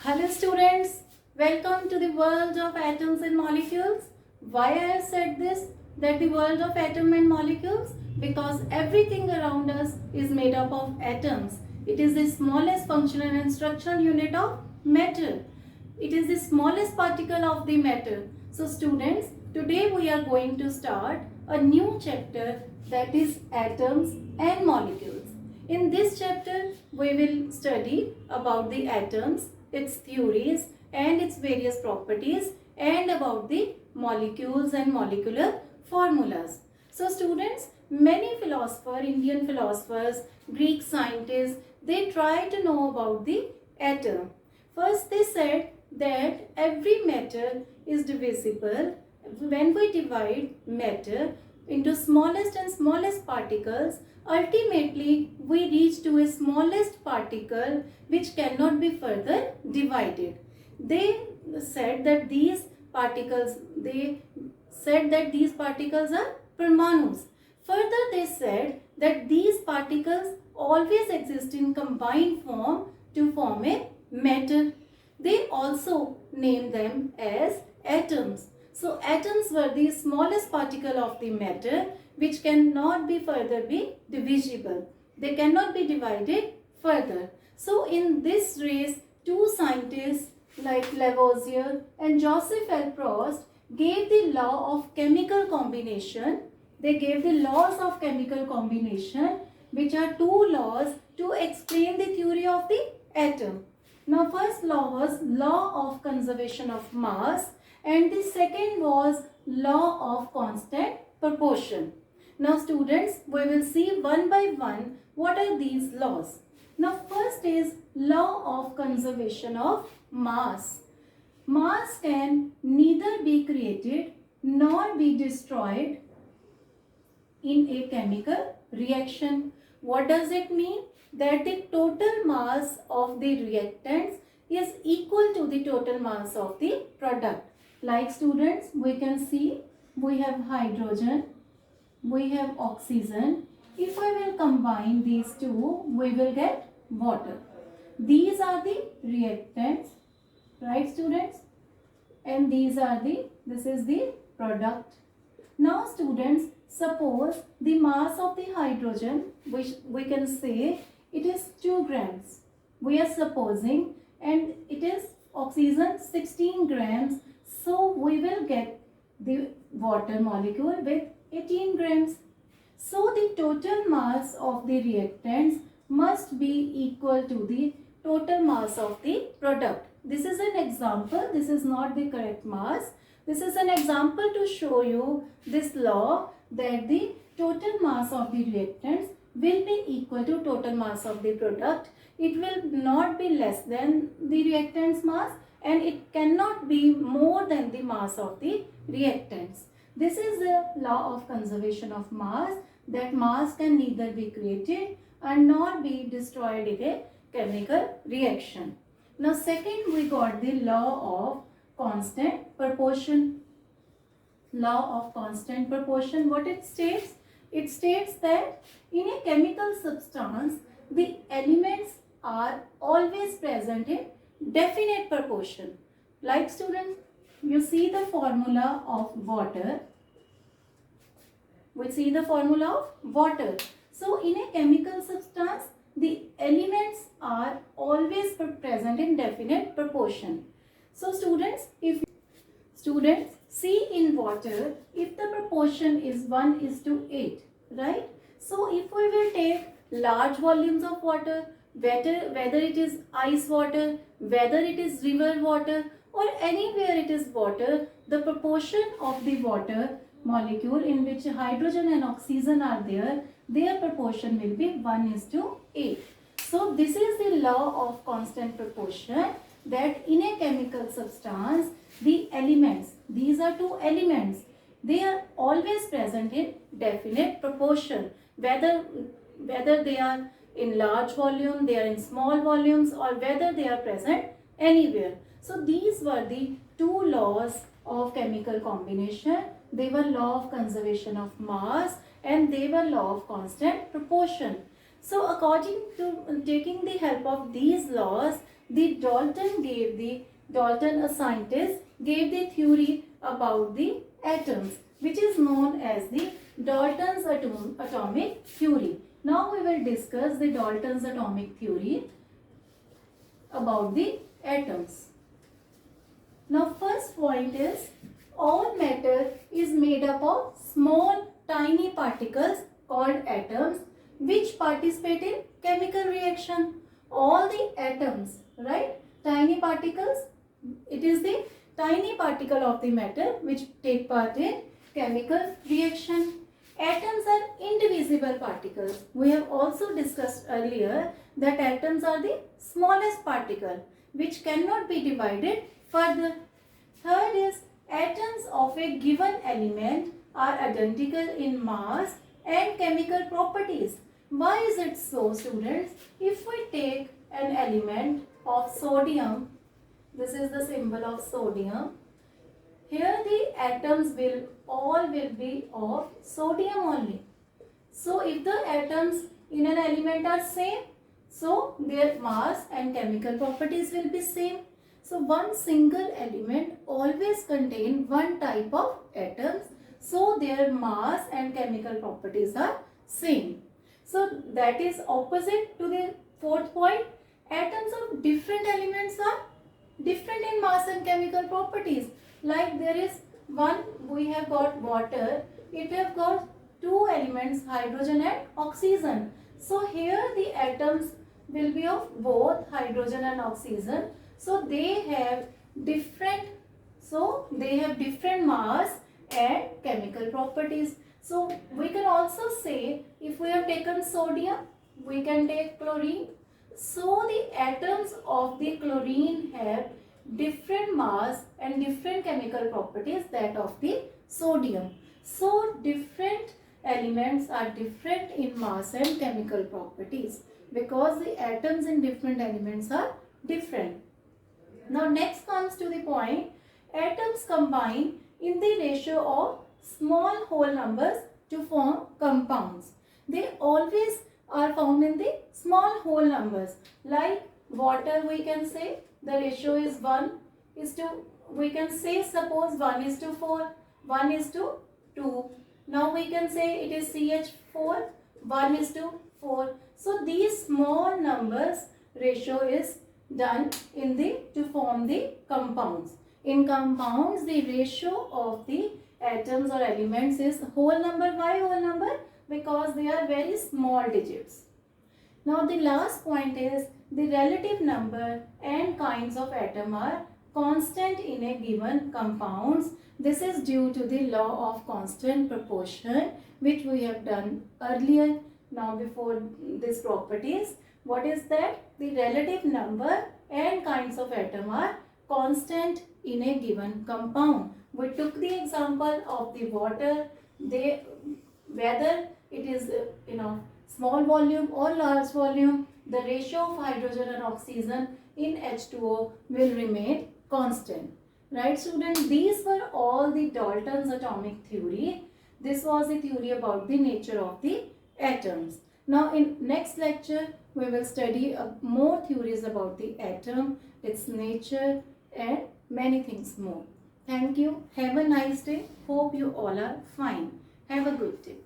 Hello students, welcome to the world of atoms and molecules. Why I have said this, that the world of atom and molecules? Because everything around us is made up of atoms. It is the smallest functional and structural unit of matter. It is the smallest particle of the matter. So students, today we are going to start a new chapter, that is atoms and molecules. In this chapter, we will study about the atoms, its theories and its various properties, and about the molecules and molecular formulas. So students, many philosophers, Indian philosophers, Greek scientists, they try to know about the atom. First they said that every matter is divisible. When we divide matter into smallest and smallest particles, ultimately we reach to a smallest particle which cannot be further divided. They said that these particles are Parmanus. Further they said that these particles always exist in combined form to form a matter. They also named them as atoms. So atoms were the smallest particle of the matter which cannot be further be divisible. They cannot be divided further. So in this race, two scientists like Lavoisier and Joseph L. Proust gave the law of chemical combination. They gave the laws of chemical combination, which are two laws to explain the theory of the atom. Now first law was law of conservation of mass, and the second was law of constant proportion. Now students, we will see one by one what are these laws. Now first is law of conservation of mass. Mass can neither be created nor be destroyed in a chemical reaction. What does it mean? That the total mass of the reactants is equal to the total mass of the product. Like students, we can see we have hydrogen, we have oxygen. If I will combine these two, we will get water. These are the reactants, right students? And this is the product. Now students, suppose the mass of the hydrogen, which we can say it is 2 grams. We are supposing, and it is oxygen 16 grams. So we will get the water molecule with 18 grams. So the total mass of the reactants must be equal to the total mass of the product. This is an example. This is not the correct mass. This is an example to show you this law, that the total mass of the reactants will be equal to total mass of the product. It will not be less than the reactants mass, and it cannot be more than the mass of the reactants. This is the law of conservation of mass, that mass can neither be created and nor be destroyed in a chemical reaction. Now second, we got the law of constant proportion. Law of constant proportion, what it states? It states that in a chemical substance, the elements are always present in definite proportion. Like students, you see the formula of water. We see the formula of water. So in a chemical substance, the elements are always present in definite proportion. So students, see in water, if the proportion is 1:8, right? So if we will take large volumes of water, whether it is ice water, whether it is river water, or anywhere it is water, the proportion of the water molecule in which hydrogen and oxygen are there, their proportion will be 1:8. So this is the law of constant proportion, that in a chemical substance, the elements, these are two elements, they are always present in definite proportion. Whether they are in large volume, they are in small volumes, or whether they are present anywhere. So these were the two laws of chemical combination. They were law of conservation of mass, and they were law of constant proportion. So according to taking the help of these laws, Dalton, a scientist, gave the theory about the atoms, which is known as the Dalton's atomic theory. Now we will discuss the Dalton's atomic theory about the atoms. Now first point is, all matter is made up of small tiny particles called atoms which participate in chemical reaction. All the atoms, right? Tiny particles, it is the tiny particle of the matter which take part in chemical reaction. Atoms are indivisible particles. We have also discussed earlier that atoms are the smallest particle which cannot be divided further. Third is, atoms of a given element are identical in mass and chemical properties. Why is it so, students? If we take an element of sodium, this is the symbol of sodium. Here the atoms will be of sodium only. So if the atoms in an element are same, so their mass and chemical properties will be same. So one single element always contain one type of atoms, so their mass and chemical properties are same. So that is opposite to the fourth point. Atoms of different elements are different in mass and chemical properties. Like there is one, we have got water, it have got two elements, hydrogen and oxygen. So here the atoms will be of both hydrogen and oxygen. So they have different mass and chemical properties. So we can also say, if we have taken sodium, we can take chlorine. So the atoms of the chlorine have different mass and different chemical properties that of the sodium. So different elements are different in mass and chemical properties because the atoms in different elements are different. Now next comes to the point, atoms combine in the ratio of small whole numbers to form compounds. They always are found in the small whole numbers. Like water, we can say the ratio is 1 is to, we can say suppose 1 is to 4, 1 is to 2. Now we can say it is CH4, 1 is to 4. So these small numbers ratio is done in the to form the compounds. In compounds, the ratio of the atoms or elements is whole number. Why whole number? Because they are very small digits. Now the last point is, the relative number and kinds of atom are constant in a given compounds. This is due to the law of constant proportion which we have done earlier. Now before these properties, what is that? The relative number and kinds of atom are constant in a given compound. We took the example of the water. Whether it is small volume or large volume, the ratio of hydrogen and oxygen in H2O will remain constant. Right, students? These were all the Dalton's atomic theory. This was the theory about the nature of the atoms. Now in next lecture, we will study more theories about the atom, its nature and many things more. Thank you. Have a nice day. Hope you all are fine. Have a good day.